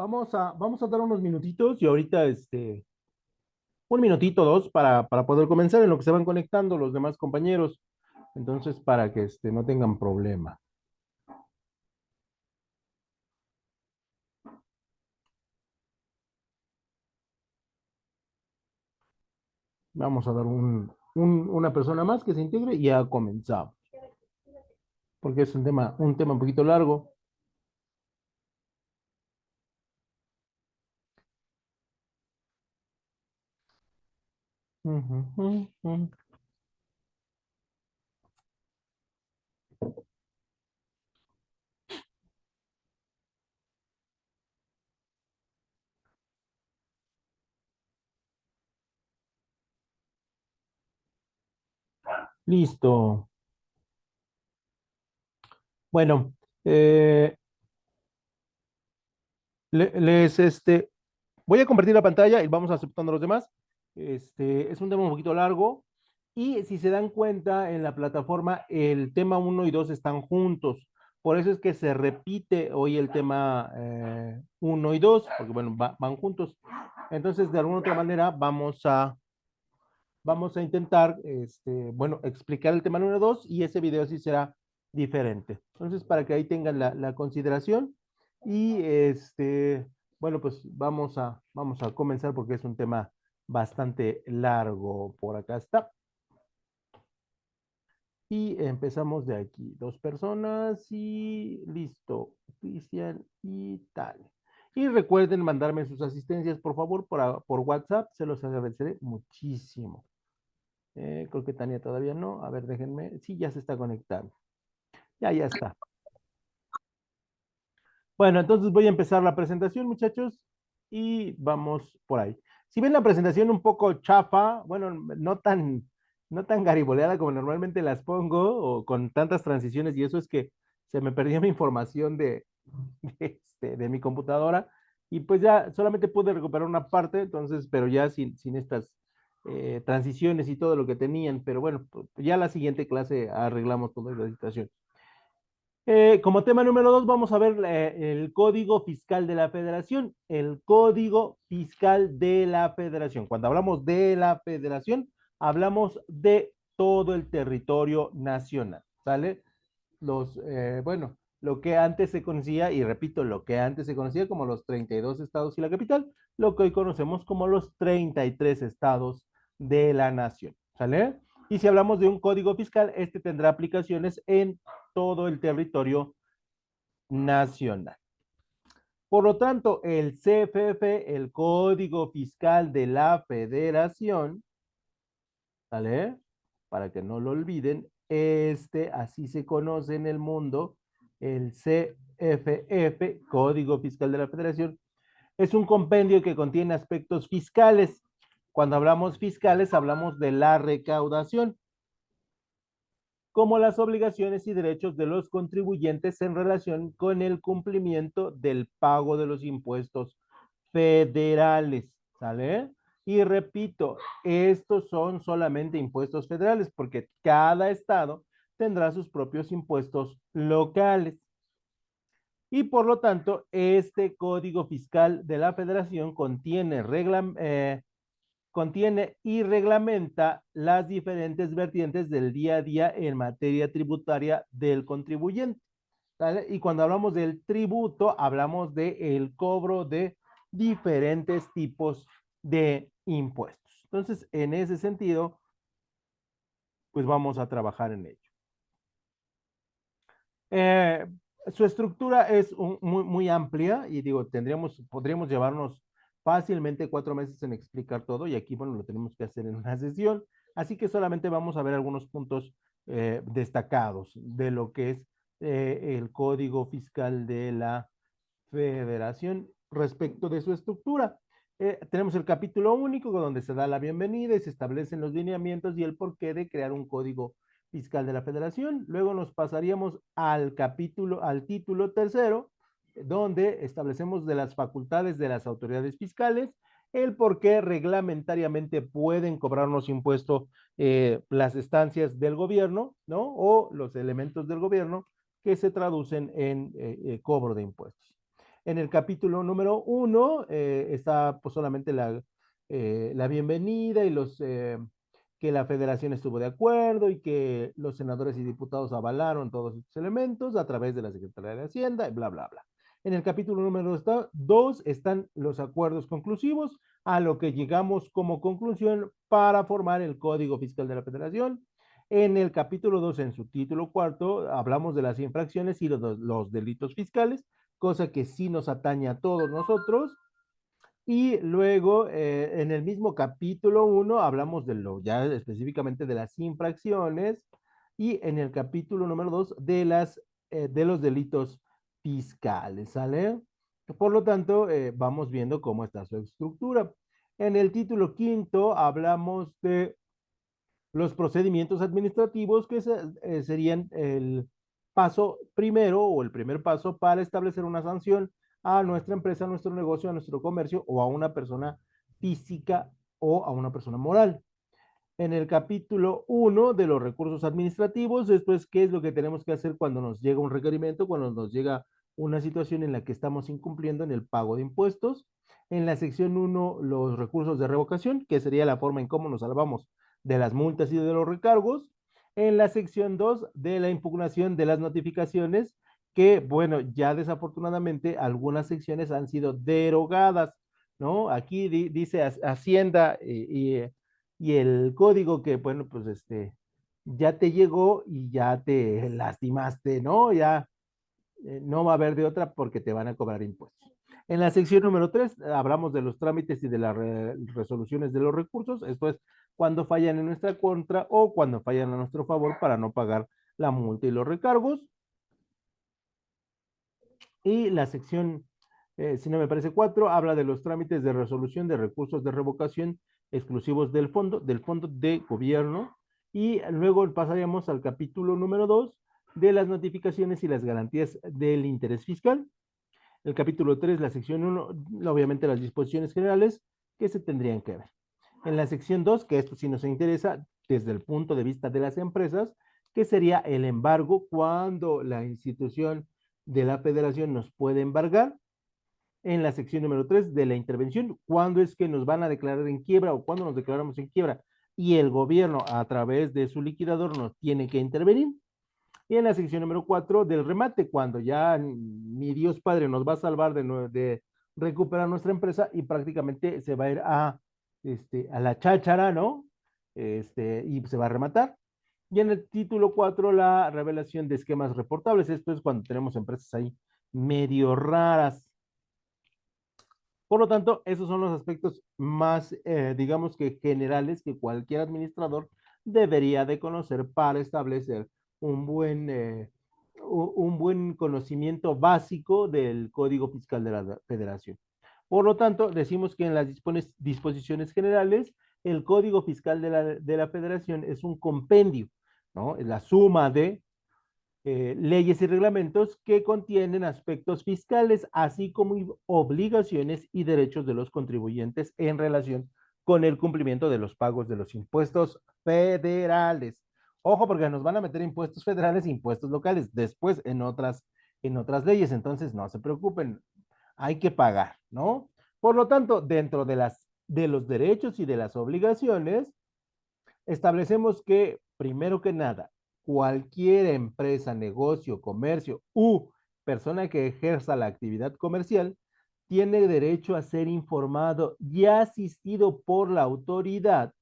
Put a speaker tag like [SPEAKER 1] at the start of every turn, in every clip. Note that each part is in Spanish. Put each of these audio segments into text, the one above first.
[SPEAKER 1] vamos a dar unos minutitos y ahorita, un minutito, dos, para poder comenzar en lo que se van conectando los demás compañeros. Entonces, para que, no tengan problema. Vamos a dar una persona más que se integre y ya comenzamos, porque es un tema un poquito largo. Ujú, ujú, ujú. Listo. Bueno, eh, voy a compartir la pantalla y vamos aceptando a los demás. Es un tema un poquito largo y si se dan cuenta en la plataforma, el tema uno y 2 están juntos. Por eso es que se repite hoy el tema 1 y 2 porque bueno, van juntos. Entonces, de alguna otra manera, vamos a intentar, bueno, explicar el tema número 2 y ese video sí será diferente. Entonces, para que ahí tengan la consideración y bueno, pues vamos a comenzar porque es un tema bastante largo. Por acá está. Y empezamos de aquí. Dos personas y listo. Cristian y tal. Y recuerden mandarme sus asistencias, por favor, por WhatsApp. Se los agradeceré muchísimo. Creo que Tania todavía no. A ver, déjenme. Sí, ya se está conectando. Ya está. Bueno, entonces voy a empezar la presentación, muchachos, y vamos por ahí. Si ven la presentación un poco chafa, bueno, no tan gariboleada como normalmente las pongo, o con tantas transiciones, y eso es que se me perdió mi información de mi computadora, y pues ya solamente pude recuperar una parte, entonces, pero ya sin estas transiciones y todo lo que tenían, pero bueno, pues ya la siguiente clase arreglamos toda esa situación. Como tema número 2, vamos a ver el Código Fiscal de la Federación. El Código Fiscal de la Federación. Cuando hablamos de la Federación, hablamos de todo el territorio nacional, ¿sale? Bueno, lo que antes se conocía, y repito, lo que antes se conocía como los 32 estados y la capital, lo que hoy conocemos como los 33 estados de la nación, ¿sale? Y si hablamos de un código fiscal, este tendrá aplicaciones en todo el territorio nacional. Por lo tanto, el CFF, el Código Fiscal de la Federación, ¿sale? Para que no lo olviden, así se conoce en el mundo, el CFF, Código Fiscal de la Federación, es un compendio que contiene aspectos fiscales. Cuando hablamos fiscales, hablamos de la recaudación, como las obligaciones y derechos de los contribuyentes en relación con el cumplimiento del pago de los impuestos federales, ¿sale? Y repito, estos son solamente impuestos federales porque cada estado tendrá sus propios impuestos locales. Y por lo tanto, este Código Fiscal de la Federación contiene y reglamenta las diferentes vertientes del día a día en materia tributaria del contribuyente, ¿vale? Y cuando hablamos del tributo, hablamos del cobro de diferentes tipos de impuestos. Entonces, en ese sentido, pues vamos a trabajar en ello. Eh, Su estructura es muy amplia y digo, podríamos llevarnos fácilmente 4 meses en explicar todo y aquí, bueno, lo tenemos que hacer en una sesión, así que solamente vamos a ver algunos puntos destacados de lo que es el Código Fiscal de la Federación respecto de su estructura. Tenemos el capítulo único donde se da la bienvenida y se establecen los lineamientos y el porqué de crear un código fiscal de la Federación. Luego nos pasaríamos al título tercero, donde establecemos de las facultades de las autoridades fiscales, el por qué reglamentariamente pueden cobrarnos impuestos las estancias del gobierno, ¿no? O los elementos del gobierno que se traducen en cobro de impuestos. En el capítulo número 1 está pues solamente la bienvenida y que la federación estuvo de acuerdo y que los senadores y diputados avalaron todos estos elementos a través de la Secretaría de Hacienda y bla, bla, bla. En el capítulo número 2 están los acuerdos conclusivos a lo que llegamos como conclusión para formar el Código Fiscal de la Federación. En el capítulo 2, en su título cuarto, hablamos de las infracciones y los delitos fiscales, cosa que sí nos atañe a todos nosotros. Y luego, en el mismo capítulo 1, hablamos de lo ya específicamente de las infracciones y en el capítulo número 2 de los delitos fiscales, ¿sale? Por lo tanto, vamos viendo cómo está su estructura. En el título quinto hablamos de los procedimientos administrativos que serían el paso primero o el primer paso para establecer una sanción a nuestra empresa, a nuestro negocio, a nuestro comercio o a una persona física o a una persona moral. En el capítulo 1 de los recursos administrativos, después, ¿qué es lo que tenemos que hacer cuando nos llega un requerimiento, cuando nos llega una situación en la que estamos incumpliendo en el pago de impuestos? En la sección 1, los recursos de revocación, que sería la forma en cómo nos salvamos de las multas y de los recargos. En la sección 2, de la impugnación de las notificaciones, que, bueno, ya desafortunadamente algunas secciones han sido derogadas, ¿no? Aquí dice Hacienda y el código que, bueno, pues ya te llegó y ya te lastimaste, ¿no? Ya no va a haber de otra porque te van a cobrar impuestos. En la sección número 3 hablamos de los trámites y de las resoluciones de los recursos, esto es cuando fallan en nuestra contra o cuando fallan a nuestro favor para no pagar la multa y los recargos. Y la sección, si no me parece 4, habla de los trámites de resolución de recursos de revocación exclusivos del fondo de gobierno. Y luego pasaríamos al capítulo número 2 de las notificaciones y las garantías del interés fiscal. El capítulo 3, la sección 1, obviamente las disposiciones generales que se tendrían que ver. En la sección 2, que esto sí nos interesa desde el punto de vista de las empresas, que sería el embargo cuando la institución de la federación nos puede embargar. En la sección número 3 de la intervención, cuándo es que nos van a declarar en quiebra o cuándo nos declaramos en quiebra y el gobierno a través de su liquidador nos tiene que intervenir. Y en la sección número 4 del remate, cuando ya ni Dios Padre nos va a salvar de recuperar nuestra empresa y prácticamente se va a ir a la cháchara, ¿no? Y se va a rematar. Y en el título 4 la revelación de esquemas reportables. Esto es cuando tenemos empresas ahí medio raras. Por lo tanto, esos son los aspectos más, digamos que generales que cualquier administrador debería de conocer para establecer un un buen conocimiento básico del Código Fiscal de la Federación. Por lo tanto, decimos que en las disposiciones generales, el Código Fiscal de la Federación es un compendio, ¿no? Es la suma de leyes y reglamentos que contienen aspectos fiscales, así como obligaciones y derechos de los contribuyentes en relación con el cumplimiento de los pagos de los impuestos federales. Ojo, porque nos van a meter impuestos federales e impuestos locales después en otras leyes, entonces no se preocupen, hay que pagar, ¿no? Por lo tanto, dentro de los derechos y de las obligaciones, establecemos que, primero que nada, cualquier empresa, negocio, comercio u persona que ejerza la actividad comercial tiene derecho a ser informado y asistido por la autoridad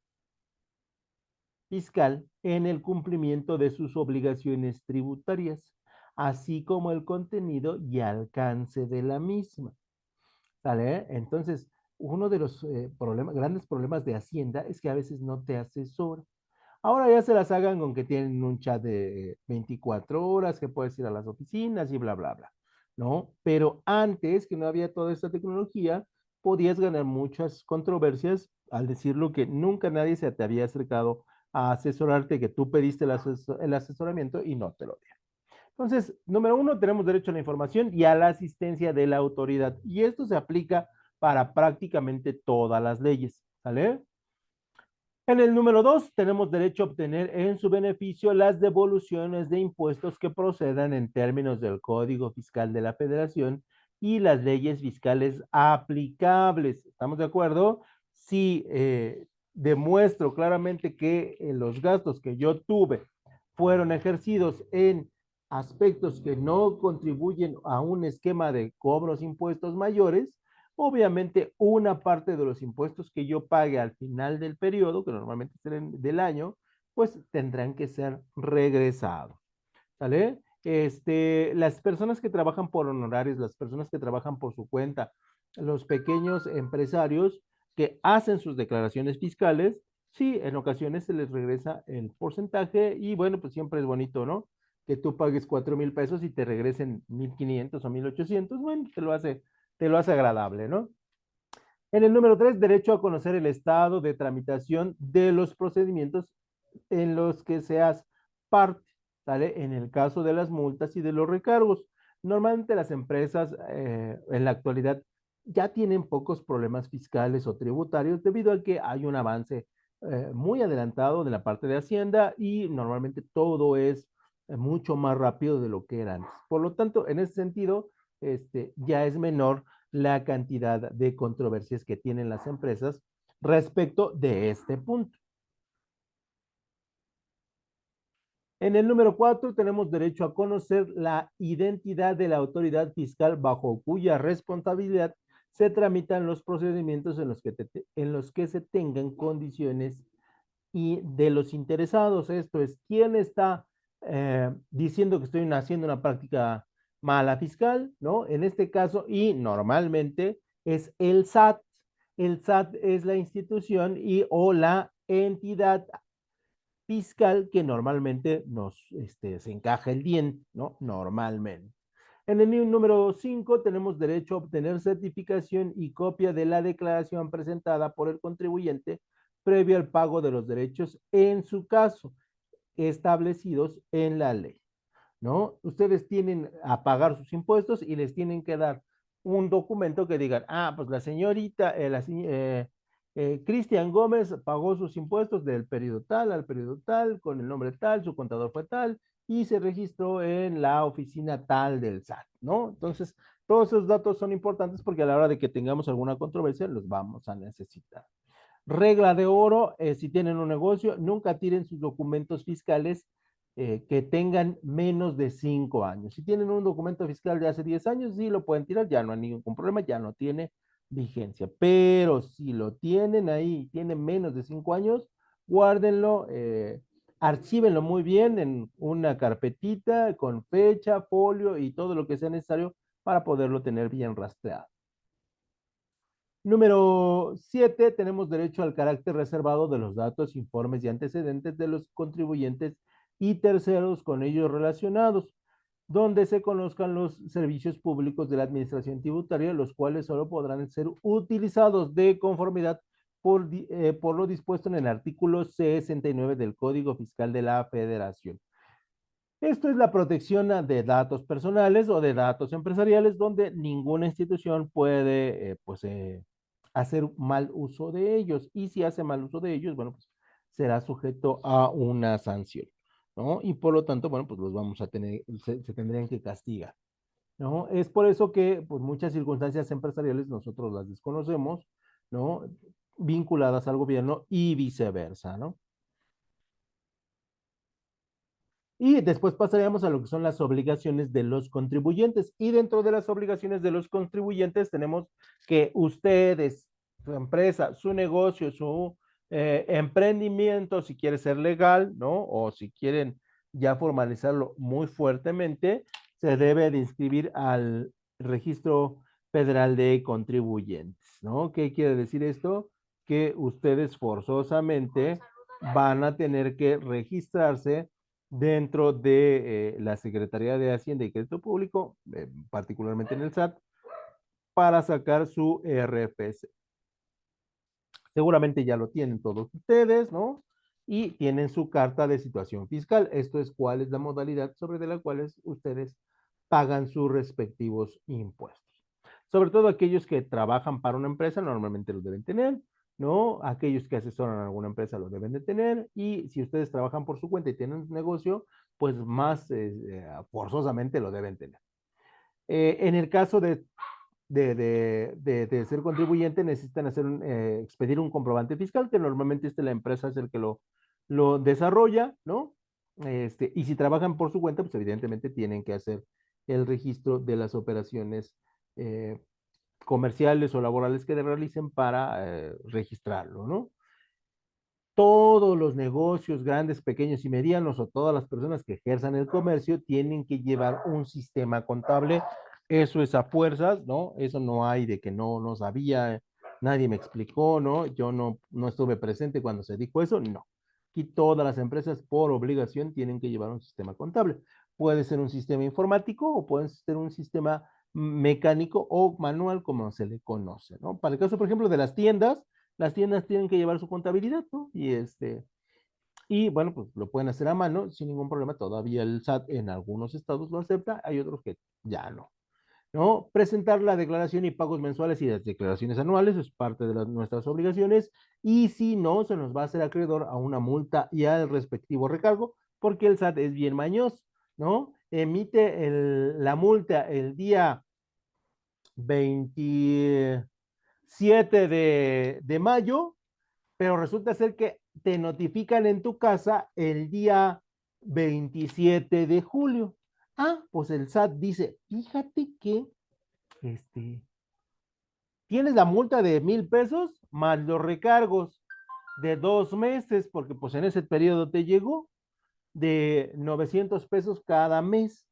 [SPEAKER 1] fiscal en el cumplimiento de sus obligaciones tributarias, así como el contenido y alcance de la misma. ¿Sale? Entonces, uno de los grandes problemas de Hacienda es que a veces no te asesora. Ahora ya se las hagan con que tienen un chat de 24 horas, que puedes ir a las oficinas y bla, bla, bla, ¿no? Pero antes, que no había toda esta tecnología, podías ganar muchas controversias al decirlo que nunca nadie se te había acercado a asesorarte, que tú pediste el asesoramiento y no te lo dieron. Entonces, número uno, tenemos derecho a la información y a la asistencia de la autoridad. Y esto se aplica para prácticamente todas las leyes, ¿sale? En el número 2, tenemos derecho a obtener en su beneficio las devoluciones de impuestos que procedan en términos del Código Fiscal de la Federación y las leyes fiscales aplicables. ¿Estamos de acuerdo? Si demuestro claramente que los gastos que yo tuve fueron ejercidos en aspectos que no contribuyen a un esquema de cobros impuestos mayores, obviamente una parte de los impuestos que yo pague al final del periodo, que normalmente serán del año, pues tendrán que ser regresados. ¿Sale? Las personas que trabajan por honorarios, las personas que trabajan por su cuenta, los pequeños empresarios que hacen sus declaraciones fiscales, sí, en ocasiones se les regresa el porcentaje y bueno, pues siempre es bonito, ¿no? Que tú pagues 4,000 pesos y te regresen 1,500 o 1,800, bueno, te lo hace agradable, ¿no? En el número 3, derecho a conocer el estado de tramitación de los procedimientos en los que seas parte, ¿sale? En el caso de las multas y de los recargos. Normalmente las empresas en la actualidad ya tienen pocos problemas fiscales o tributarios debido a que hay un avance muy adelantado de la parte de Hacienda y normalmente todo es mucho más rápido de lo que era antes. Por lo tanto, en ese sentido, ya es menor la cantidad de controversias que tienen las empresas respecto de este punto. En el número 4 tenemos derecho a conocer la identidad de la autoridad fiscal bajo cuya responsabilidad se tramitan los procedimientos en los que se tengan condiciones y de los interesados. Esto es, ¿quién está diciendo que estoy haciendo una práctica mala fiscal? ¿No? En este caso, y normalmente es el SAT. El SAT es la institución y o la entidad fiscal que normalmente se encaja el diente, ¿no? Normalmente. En el número 5 tenemos derecho a obtener certificación y copia de la declaración presentada por el contribuyente previo al pago de los derechos en su caso, establecidos en la ley. ¿No? Ustedes tienen a pagar sus impuestos y les tienen que dar un documento que digan, ah, pues la señorita, Cristian Gómez pagó sus impuestos del periodo tal al periodo tal, con el nombre tal, su contador fue tal, y se registró en la oficina tal del SAT, ¿no? Entonces, todos esos datos son importantes porque a la hora de que tengamos alguna controversia, los vamos a necesitar. Regla de oro, si tienen un negocio, nunca tiren sus documentos fiscales que tengan menos de 5 años. Si tienen un documento fiscal de hace 10 años, sí lo pueden tirar, ya no hay ningún problema, ya no tiene vigencia. Pero si lo tienen ahí, tienen menos de 5 años, guárdenlo, archívenlo muy bien en una carpetita con fecha, folio y todo lo que sea necesario para poderlo tener bien rastreado. Número 7, tenemos derecho al carácter reservado de los datos, informes y antecedentes de los contribuyentes y terceros con ellos relacionados, donde se conozcan los servicios públicos de la administración tributaria, los cuales solo podrán ser utilizados de conformidad por lo dispuesto en el artículo 69 del Código Fiscal de la Federación. Esto es la protección de datos personales o de datos empresariales, donde ninguna institución puede hacer mal uso de ellos. Y si hace mal uso de ellos, bueno, pues será sujeto a una sanción, ¿no? Y por lo tanto, bueno, pues los vamos a tener, se tendrían que castigar, ¿no? Es por eso que, pues, muchas circunstancias empresariales nosotros las desconocemos, ¿no? Vinculadas al gobierno y viceversa, ¿no? Y después pasaríamos a lo que son las obligaciones de los contribuyentes. Y dentro de las obligaciones de los contribuyentes tenemos que ustedes, su empresa, su negocio, su emprendimiento, si quiere ser legal, ¿no? O si quieren ya formalizarlo muy fuertemente, se debe de inscribir al Registro Federal de Contribuyentes, ¿no? ¿Qué quiere decir esto? Que ustedes forzosamente van a tener que registrarse dentro de la Secretaría de Hacienda y Crédito Público, particularmente en el SAT, para sacar su RFC. Seguramente ya lo tienen todos ustedes, ¿no? Y tienen su carta de situación fiscal. Esto es cuál es la modalidad sobre de la cual ustedes pagan sus respectivos impuestos. Sobre todo aquellos que trabajan para una empresa normalmente lo deben tener, ¿no? Aquellos que asesoran a alguna empresa lo deben de tener y si ustedes trabajan por su cuenta y tienen un negocio, pues más forzosamente lo deben tener. En el caso de ser contribuyente, necesitan expedir un comprobante fiscal, que normalmente la empresa es el que lo desarrolla, ¿no? Y si trabajan por su cuenta, pues evidentemente tienen que hacer el registro de las operaciones eh, comerciales o laborales que realicen para registrarlo, ¿no? Todos los negocios grandes, pequeños y medianos o todas las personas que ejerzan el comercio tienen que llevar un sistema contable. Eso es a fuerzas, ¿no? Eso no hay de que no sabía, nadie me explicó, ¿no? Yo no estuve presente cuando se dijo eso, no. Aquí todas las empresas por obligación tienen que llevar un sistema contable. Puede ser un sistema informático o puede ser un sistema mecánico o manual, como se le conoce, ¿no? Para el caso, por ejemplo, de las tiendas tienen que llevar su contabilidad, ¿no? Y bueno, pues lo pueden hacer a mano sin ningún problema. Todavía el SAT en algunos estados lo acepta, hay otros que ya no. ¿No? Presentar la declaración y pagos mensuales y las declaraciones anuales es parte de nuestras obligaciones. Y si no, se nos va a hacer acreedor a una multa y al respectivo recargo, porque el SAT es bien mañoso, ¿no? Emite la multa el día 27 de mayo, pero resulta ser que te notifican en tu casa el día 27 de julio. Ah, pues el SAT dice, fíjate que este, tienes la multa de 1,000 pesos más los recargos de 2 meses, porque pues en ese periodo te llegó de 900 pesos cada mes.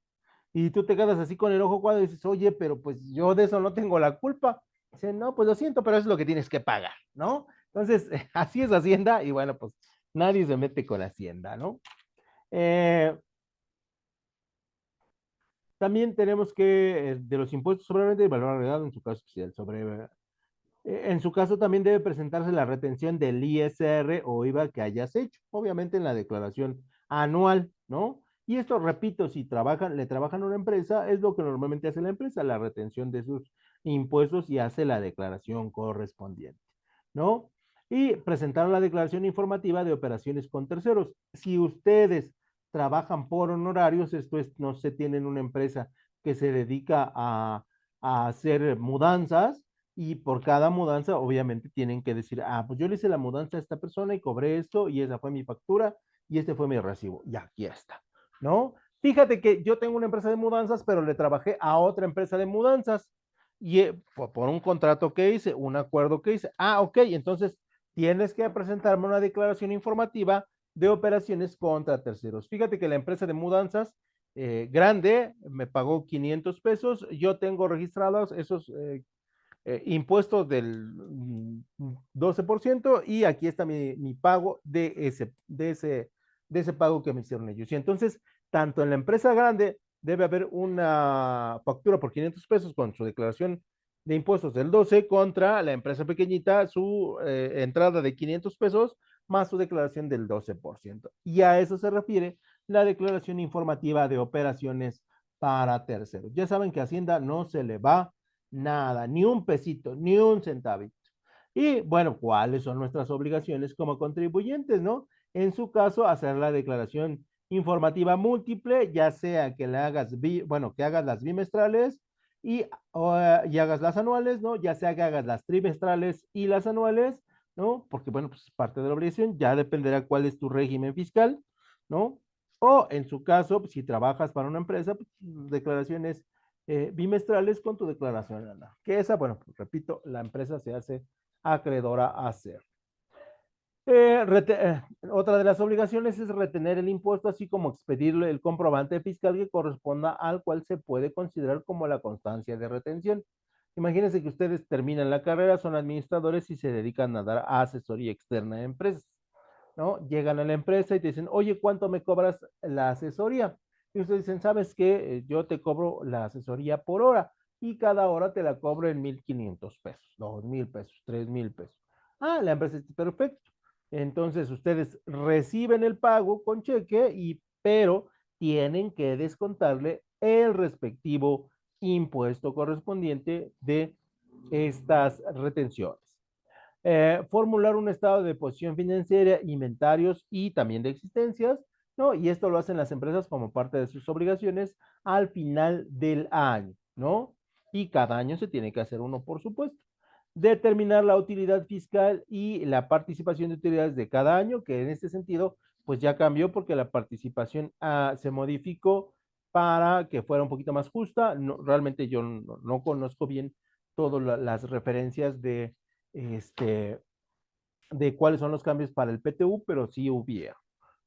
[SPEAKER 1] Y tú te quedas así con el ojo cuadrado y dices, oye, pero pues yo de eso no tengo la culpa. Dice, no, pues lo siento, pero eso es lo que tienes que pagar, ¿no? Entonces, así es Hacienda y bueno, pues nadie se mete con Hacienda, ¿no? Eh, También tenemos que, de los impuestos sobre la renta y valor agregado, en su caso, en su caso también debe presentarse la retención del ISR o IVA que hayas hecho, obviamente en la declaración anual, ¿no? Y esto, repito, si le trabajan a una empresa, es lo que normalmente hace la empresa, la retención de sus impuestos y hace la declaración correspondiente, ¿no? Y presentar la declaración informativa de operaciones con terceros. Si ustedes trabajan por honorarios, esto es, no se tienen una empresa que se dedica a hacer mudanzas, y por cada mudanza, obviamente, tienen que decir, ah, pues yo le hice la mudanza a esta persona y cobré esto, y esa fue mi factura, y este fue mi recibo. Y aquí está, ¿no? Fíjate que yo tengo una empresa de mudanzas, pero le trabajé a otra empresa de mudanzas, y por un contrato que hice, un acuerdo que hice. Ah, ok, entonces tienes que presentarme una declaración informativa de operaciones contra terceros. Fíjate que la empresa de mudanzas grande me pagó 500 pesos, yo tengo registrados esos impuestos del 12% y aquí está mi pago de ese pago que me hicieron ellos. Y entonces, tanto en la empresa grande debe haber una factura por 500 pesos con su declaración de impuestos del 12 contra la empresa pequeñita, su entrada de 500 pesos más su declaración del 12%. Y a eso se refiere la declaración informativa de operaciones para terceros. Ya saben que Hacienda no se le va nada, ni un pesito, ni un centavito. Y bueno, ¿cuáles son nuestras obligaciones como contribuyentes, no? En su caso, hacer la declaración informativa múltiple, ya sea que le hagas, bueno, que hagas las bimestrales y hagas las anuales, ¿no? Ya sea que hagas las trimestrales y las anuales, ¿no? Porque, bueno, pues parte de la obligación, ya dependerá cuál es tu régimen fiscal, ¿no? O en su caso, pues, si trabajas para una empresa, pues, declaraciones bimestrales con tu declaración anual. Que esa, bueno, pues, repito, la empresa se hace acreedora a hacer. Otra de las obligaciones es retener el impuesto, así como expedirle el comprobante fiscal que corresponda al cual se puede considerar como la constancia de retención. Imagínense que ustedes terminan la carrera, son administradores y se dedican a dar asesoría externa a empresas, ¿no? Llegan a la empresa y te dicen, oye, ¿cuánto me cobras la asesoría? Y ustedes dicen, ¿sabes qué? Yo te cobro la asesoría por hora y cada hora te la cobro en 1,500 pesos, 2,000 pesos, 3,000 pesos. Ah, la empresa dice, perfecto. Entonces ustedes reciben el pago con cheque, pero tienen que descontarle el respectivo impuesto correspondiente de estas retenciones. Formular un estado de posición financiera, inventarios y también de existencias, ¿no? Y esto lo hacen las empresas como parte de sus obligaciones al final del año, ¿no? Y cada año se tiene que hacer uno, por supuesto. Determinar la utilidad fiscal y la participación de utilidades de cada año, que en este sentido, pues ya cambió porque la participación se modificó para que fuera un poquito más justa. No, realmente yo no conozco bien todas las referencias este, de cuáles son los cambios para el PTU, pero sí hubieron,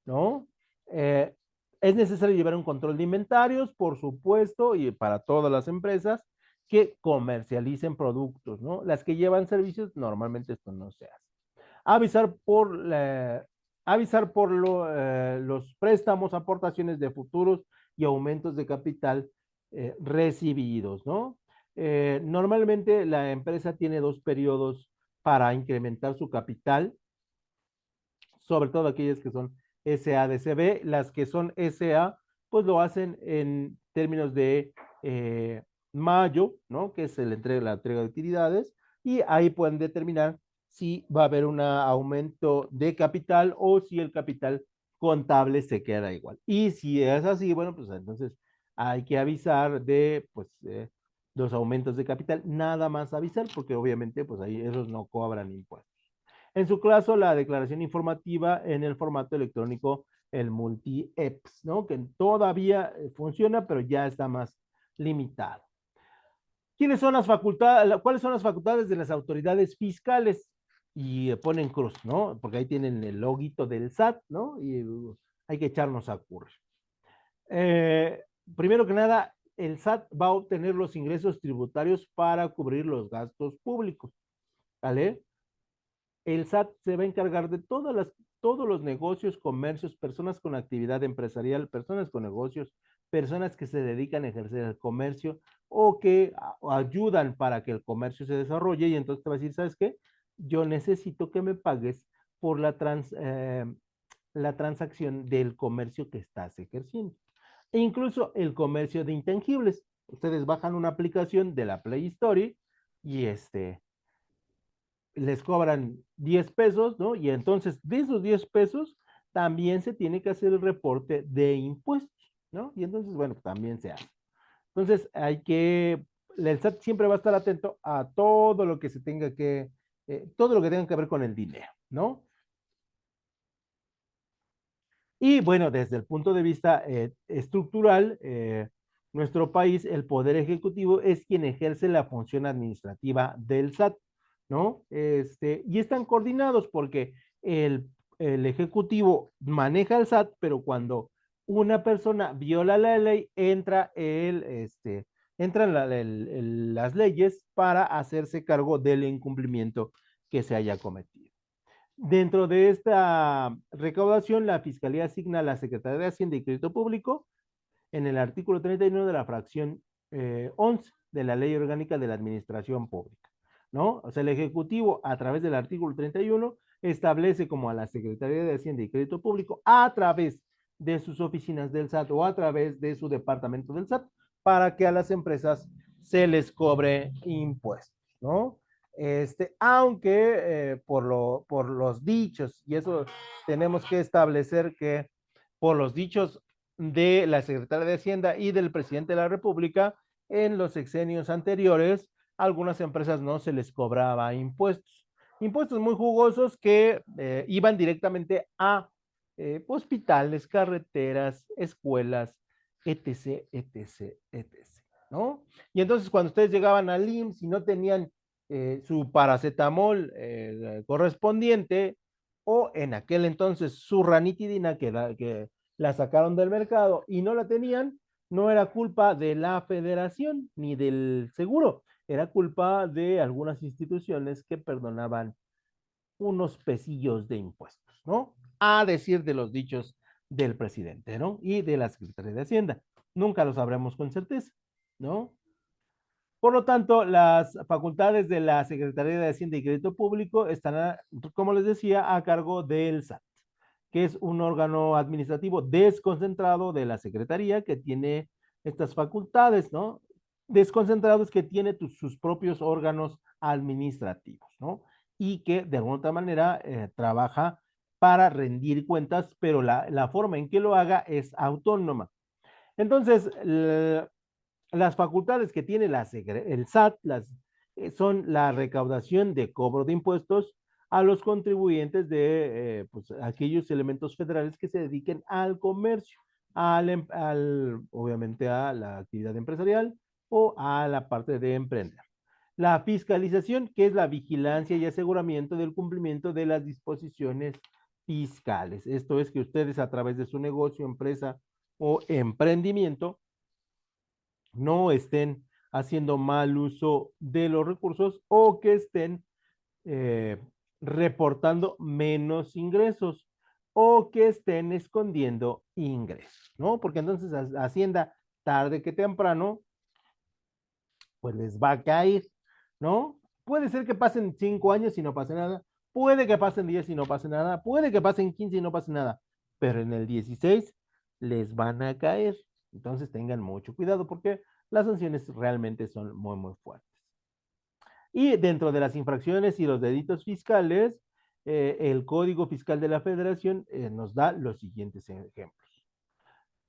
[SPEAKER 1] ¿no? Eh, es necesario llevar un control de inventarios, por supuesto, y para todas las empresas que comercialicen productos, ¿no? Las que llevan servicios, normalmente esto no se hace. Avisar por, los préstamos, aportaciones de futuros y aumentos de capital recibidos, ¿no? Normalmente la empresa tiene 2 periodos para incrementar su capital, sobre todo aquellas que son SADCB, las que son SA, pues lo hacen en términos de mayo, ¿no? Que es la entrega de utilidades, y ahí pueden determinar si va a haber un aumento de capital o si el capital contable se queda igual. Y si es así, bueno, pues entonces hay que avisar de, pues, los aumentos de capital, nada más avisar, porque obviamente, pues ahí esos no cobran impuestos. En su caso, la declaración informativa en el formato electrónico, el multi-EPS, ¿no? Que todavía funciona, pero ya está más limitado. ¿Quiénes son las facultades, cuáles son las facultades de las autoridades fiscales? Y ponen cruz, ¿no? Porque ahí tienen el loguito del SAT, ¿no? Y hay que echarnos a currir. Eh, Primero que nada, el SAT va a obtener los ingresos tributarios para cubrir los gastos públicos, ¿vale? El SAT se va a encargar de todos los negocios, comercios, personas con actividad empresarial, personas con negocios, personas que se dedican a ejercer el comercio o que ayudan para que el comercio se desarrolle, y entonces te va a decir, ¿sabes qué? Yo necesito que me pagues por la transacción del comercio que estás ejerciendo. E incluso el comercio de intangibles. Ustedes bajan una aplicación de la Play Store y les cobran 10 pesos, ¿no? Y entonces de esos 10 pesos también se tiene que hacer el reporte de impuestos, ¿no? Y entonces, bueno, también se hace. Entonces, el SAT siempre va a estar atento a todo lo que todo lo que tenga que ver con el dinero, ¿no? Y bueno, desde el punto de vista estructural, nuestro país, el Poder Ejecutivo es quien ejerce la función administrativa del SAT, ¿no? Y están coordinados porque el Ejecutivo maneja el SAT, pero cuando una persona viola la ley, entran las leyes para hacerse cargo del incumplimiento que se haya cometido. Dentro de esta recaudación, la Fiscalía asigna a la Secretaría de Hacienda y Crédito Público en el artículo 31 de la fracción 11 de la Ley Orgánica de la Administración Pública, ¿no? O sea, el Ejecutivo, a través del artículo 31, establece como a la Secretaría de Hacienda y Crédito Público, a través de sus oficinas del SAT o a través de su departamento del SAT, para que a las empresas se les cobre impuestos, ¿no? Aunque por los dichos, y eso tenemos que establecer que por los dichos de la Secretaría de Hacienda y del presidente de la República, en los sexenios anteriores, a algunas empresas no se les cobraba impuestos. Impuestos muy jugosos que iban directamente a hospitales, carreteras, escuelas, etc., etc., etc., ¿no? Y entonces cuando ustedes llegaban al IMSS y no tenían su paracetamol correspondiente, o en aquel entonces su ranitidina que la sacaron del mercado y no la tenían, no era culpa de la federación ni del seguro, era culpa de algunas instituciones que perdonaban unos pesillos de impuestos, ¿no? A decir de los dichos del presidente, ¿no? Y de la Secretaría de Hacienda. Nunca lo sabremos con certeza, ¿no? Por lo tanto, las facultades de la Secretaría de Hacienda y Crédito Público están, como les decía, a cargo del SAT, que es un órgano administrativo desconcentrado de la Secretaría que tiene estas facultades, ¿no? Desconcentrados que tiene sus propios órganos administrativos, ¿no? Y que de alguna otra manera trabaja para rendir cuentas, pero la forma en que lo haga es autónoma. Entonces, Las facultades que tiene el SAT son la recaudación de cobro de impuestos a los contribuyentes de pues, aquellos elementos federales que se dediquen al comercio, obviamente a la actividad empresarial o a la parte de emprender. La fiscalización, que es la vigilancia y aseguramiento del cumplimiento de las disposiciones fiscales. Esto es que ustedes a través de su negocio, empresa o emprendimiento no estén haciendo mal uso de los recursos o que estén eh, reportando menos ingresos o que estén escondiendo ingresos, ¿no? Porque entonces Hacienda, tarde que temprano, pues les va a caer, ¿no? Puede ser que pasen 5 años y no pase nada, puede que pasen 10 y no pase nada, puede que pasen 15 y no pase nada, pero en el 16 les van a caer. Entonces tengan mucho cuidado porque las sanciones realmente son muy, muy fuertes. Y dentro de las infracciones y los delitos fiscales, el Código Fiscal de la Federación nos da los siguientes ejemplos.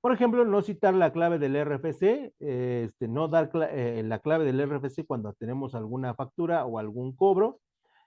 [SPEAKER 1] Por ejemplo, no citar la clave del RFC, no dar la clave del RFC cuando tenemos alguna factura o algún cobro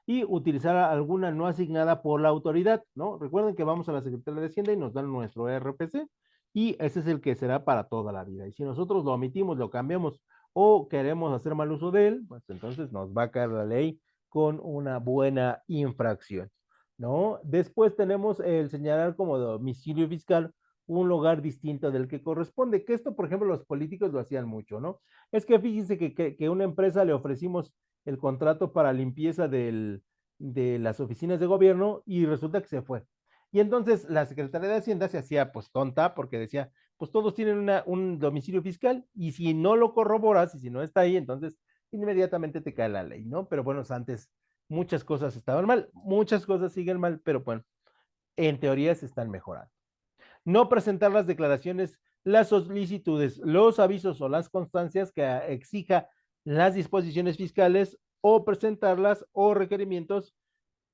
[SPEAKER 1] y utilizar alguna no asignada por la autoridad, ¿no? Recuerden que vamos a la Secretaría de Hacienda y nos dan nuestro RFC y ese es el que será para toda la vida. Y si nosotros lo omitimos, lo cambiamos o queremos hacer mal uso de él, pues entonces nos va a caer la ley con una buena infracción, ¿no? Después tenemos el señalar como domicilio fiscal un lugar distinto del que corresponde, que esto, por ejemplo, los políticos lo hacían mucho, ¿no? Es que fíjense que una empresa le ofrecimos el contrato para limpieza de las oficinas de gobierno y resulta que se fue. Y entonces la Secretaría de Hacienda se hacía pues tonta porque decía, pues todos tienen un domicilio fiscal y si no lo corroboras y si no está ahí, entonces inmediatamente te cae la ley, ¿no? Pero bueno, antes muchas cosas estaban mal, muchas cosas siguen mal, pero bueno, en teoría se están mejorando. No presentar las declaraciones, las solicitudes, los avisos o las constancias que exija las disposiciones fiscales o presentarlas o requerimientos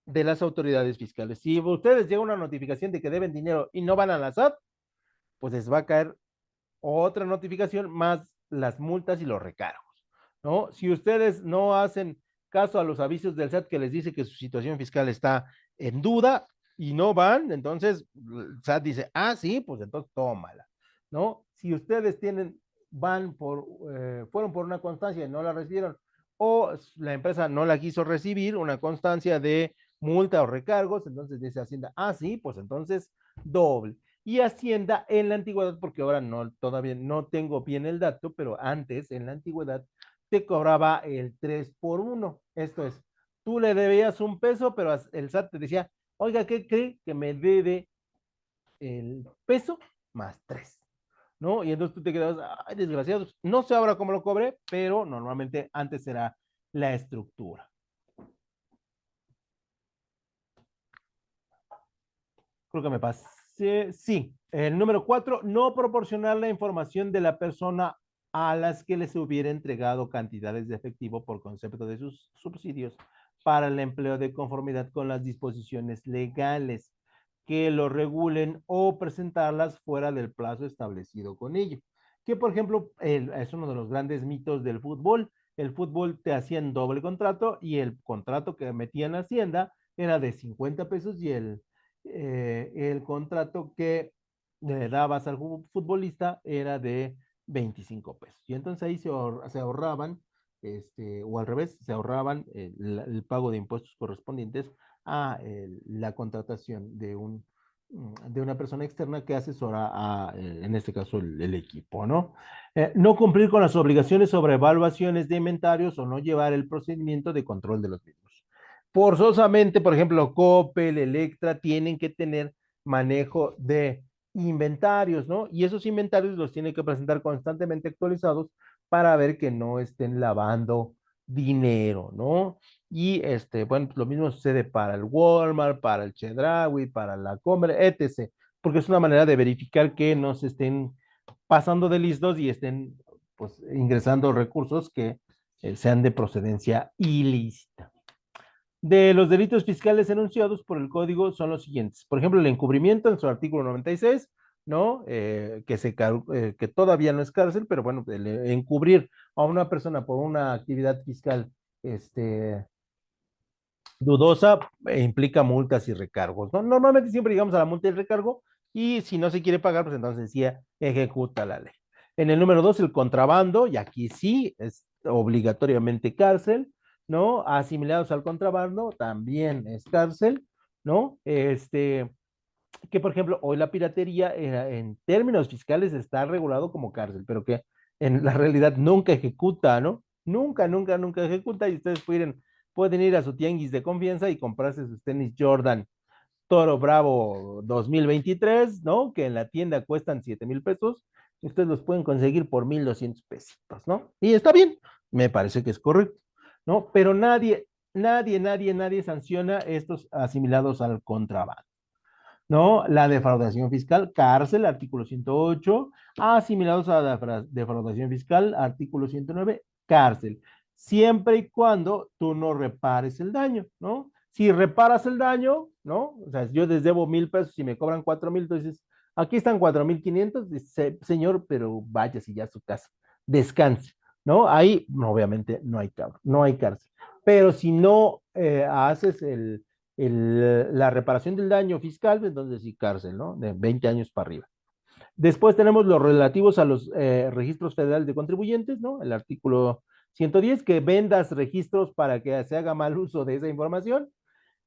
[SPEAKER 1] de las autoridades fiscales. Si ustedes llega una notificación de que deben dinero y no van a la SAT, pues les va a caer otra notificación más las multas y los recargos, ¿no? Si ustedes no hacen caso a los avisos del SAT que les dice que su situación fiscal está en duda y no van, entonces el SAT dice, ah, sí, pues entonces tómala, ¿no? Si ustedes fueron por una constancia y no la recibieron, o la empresa no la quiso recibir, una constancia de multa o recargos, entonces dice Hacienda, ah, sí, pues entonces doble. Y Hacienda en la antigüedad, porque ahora no, todavía no tengo bien el dato, pero antes, en la antigüedad, te cobraba el 3 por 1. Esto es, tú le debías un peso, pero el SAT te decía, oiga, ¿qué cree? Que me debe el peso más 3, ¿no? Y entonces tú te quedas, ay, desgraciados. No sé ahora cómo lo cobré, pero normalmente antes era la estructura. Creo que me pasé. Sí. El número 4, no proporcionar la información de la persona a las que les hubiera entregado cantidades de efectivo por concepto de sus subsidios para el empleo de conformidad con las disposiciones legales que lo regulen o presentarlas fuera del plazo establecido con ello. Que, por ejemplo, es uno de los grandes mitos del fútbol. El fútbol te hacían doble contrato y el contrato que metían Hacienda era de 50 pesos y el contrato que le dabas al futbolista era de 25 pesos. Y entonces ahí se ahorraban, o al revés, se ahorraban el pago de impuestos correspondientes a la contratación de una persona externa que asesora en este caso, el equipo, ¿no? No cumplir con las obligaciones sobre evaluaciones de inventarios o no llevar el procedimiento de control de los mismos. Forzosamente, por ejemplo, Coppel, Electra, tienen que tener manejo de inventarios, ¿no? Y esos inventarios los tienen que presentar constantemente actualizados para ver que no estén lavando dinero, ¿no? Y bueno, pues lo mismo sucede para el Walmart, para el Chedraui, para la Comer, etc. Porque es una manera de verificar que no se estén pasando de listos y estén pues ingresando recursos que sean de procedencia ilícita. De los delitos fiscales enunciados por el código son los siguientes. Por ejemplo, el encubrimiento en su artículo 96 ¿no? Que todavía no es cárcel, pero bueno, encubrir a una persona por una actividad fiscal, este, dudosa, implica multas y recargos, ¿no? Normalmente siempre llegamos a la multa y el recargo, y si no se quiere pagar, pues entonces sí ejecuta la ley. En el número dos, el contrabando, y aquí sí es obligatoriamente cárcel, ¿no? Asimilados al contrabando, también es cárcel, ¿no? Que por ejemplo, hoy la piratería en términos fiscales está regulado como cárcel, pero que en la realidad nunca ejecuta, ¿no? Nunca, nunca, nunca ejecuta, y ustedes pueden ir a su tianguis de confianza y comprarse sus tenis Jordan Toro Bravo 2023, ¿no? Que en la tienda cuestan 7,000 pesos. Ustedes los pueden conseguir por 1,200 pesitos, ¿no? Y está bien, me parece que es correcto, ¿no? Pero nadie sanciona estos asimilados al contrabando, ¿no? La defraudación fiscal, cárcel, artículo 108, asimilados a la defraudación fiscal, artículo 109, cárcel, siempre y cuando tú no repares el daño, ¿no? Si reparas el daño, ¿no? O sea, yo les debo 1,000 pesos y me cobran 4,000, entonces aquí están 4,500, dice, señor, pero vaya si ya a su casa, descanse, ¿no? Ahí, no, obviamente, no hay cárcel. Pero si no haces la reparación del daño fiscal, entonces sí cárcel, ¿no? De 20 años para arriba. Después tenemos los relativos a los registros federales de contribuyentes, ¿no? El artículo 110, que vendas registros para que se haga mal uso de esa información.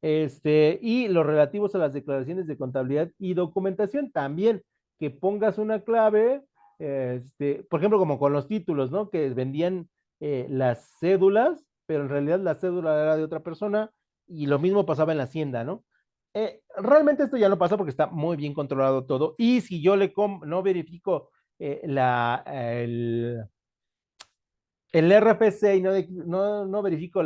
[SPEAKER 1] Y los relativos a las declaraciones de contabilidad y documentación, también que pongas una clave, por ejemplo, como con los títulos, ¿no? Que vendían las cédulas, pero en realidad la cédula era de otra persona, y lo mismo pasaba en la hacienda, ¿no? Realmente esto ya no pasa porque está muy bien controlado todo, y si yo no verifico el RFC y no verifico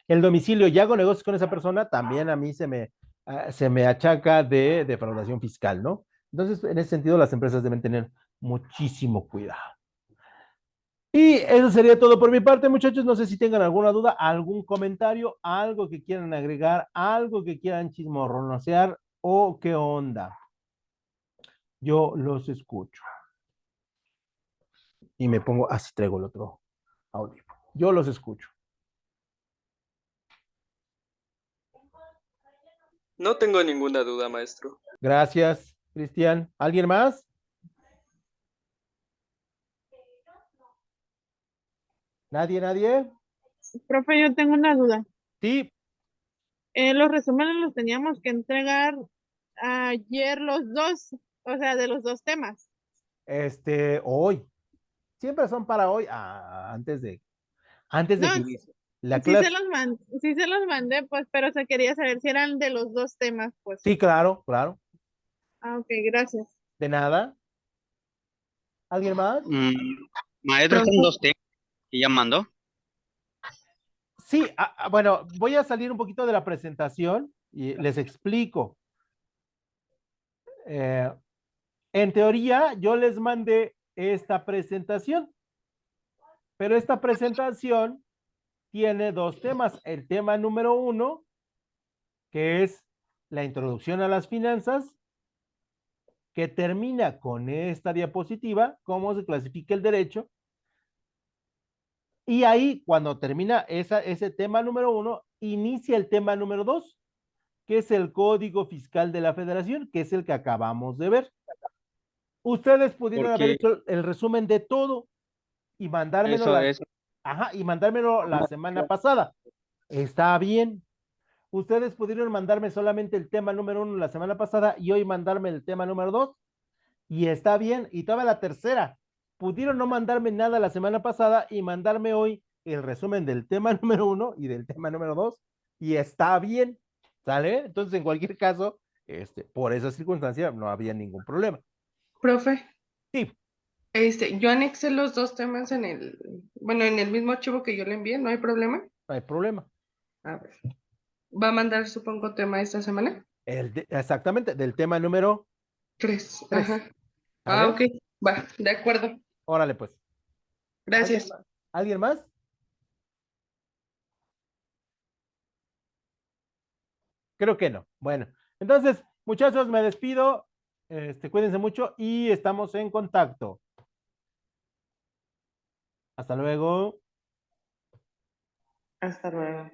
[SPEAKER 1] el domicilio y hago negocios con esa persona, también a mí se me achaca de defraudación fiscal, ¿no? Entonces, en ese sentido, las empresas deben tener muchísimo cuidado. Y eso sería todo por mi parte, muchachos. No sé si tengan alguna duda, algún comentario, algo que quieran agregar, algo que quieran chismorronosear, o qué onda. Yo los escucho. Y me pongo, así traigo el otro audio. Yo los escucho.
[SPEAKER 2] No tengo ninguna duda, maestro.
[SPEAKER 1] Gracias, Cristian. ¿Alguien más? ¿Nadie?
[SPEAKER 3] Profe, yo tengo una duda.
[SPEAKER 1] Sí,
[SPEAKER 3] Los resúmenes los teníamos que entregar ayer los dos, o sea, de los dos temas.
[SPEAKER 1] hoy. Siempre son para hoy, antes
[SPEAKER 3] No,
[SPEAKER 1] de que inicie la clase.
[SPEAKER 3] sí se los mandé, pues, pero se quería saber si eran de los dos temas, pues.
[SPEAKER 1] Sí, claro, claro.
[SPEAKER 3] Ah, ok, gracias.
[SPEAKER 1] De nada. ¿Alguien más?
[SPEAKER 4] Maestro, son
[SPEAKER 3] Profe,
[SPEAKER 4] dos temas que ya mandó.
[SPEAKER 1] Sí, bueno, voy a salir un poquito de la presentación y les explico. Eh, en teoría, yo les mandé esta presentación, pero esta presentación tiene dos temas. El tema número uno, que es la introducción a las finanzas, que termina con esta diapositiva, cómo se clasifica el derecho. Y ahí, cuando termina ese tema número uno, inicia el tema número dos, que es el Código Fiscal de la Federación, que es el que acabamos de ver. Ustedes pudieron haber
[SPEAKER 4] Porque
[SPEAKER 1] hecho el resumen de todo y mandármelo
[SPEAKER 4] eso es.
[SPEAKER 1] la semana pasada. Está bien. Ustedes pudieron mandarme solamente el tema número uno la semana pasada y hoy mandarme el tema número dos, y está bien. Y toda la tercera, pudieron no mandarme nada la semana pasada y mandarme hoy el resumen del tema número uno y del tema número dos, y está bien, ¿sale? Entonces, en cualquier caso, por esa circunstancia no había ningún problema.
[SPEAKER 5] Profe,
[SPEAKER 1] Sí,
[SPEAKER 5] yo anexé los dos temas bueno, en el mismo archivo que yo le envié, ¿no hay problema?
[SPEAKER 1] no hay problema.
[SPEAKER 5] A ver, ¿va a mandar, supongo, tema esta semana?
[SPEAKER 1] Exactamente, del tema número
[SPEAKER 5] Tres,
[SPEAKER 1] tres,
[SPEAKER 5] ajá. Ah,
[SPEAKER 1] ¿sale?
[SPEAKER 5] ok, va, de acuerdo.
[SPEAKER 1] Órale, pues. ¿Alguien
[SPEAKER 5] Gracias.
[SPEAKER 1] más? ¿Alguien más? Creo que no. Bueno, entonces, muchachos, me despido. Cuídense mucho y estamos en contacto. Hasta luego.
[SPEAKER 5] Hasta luego.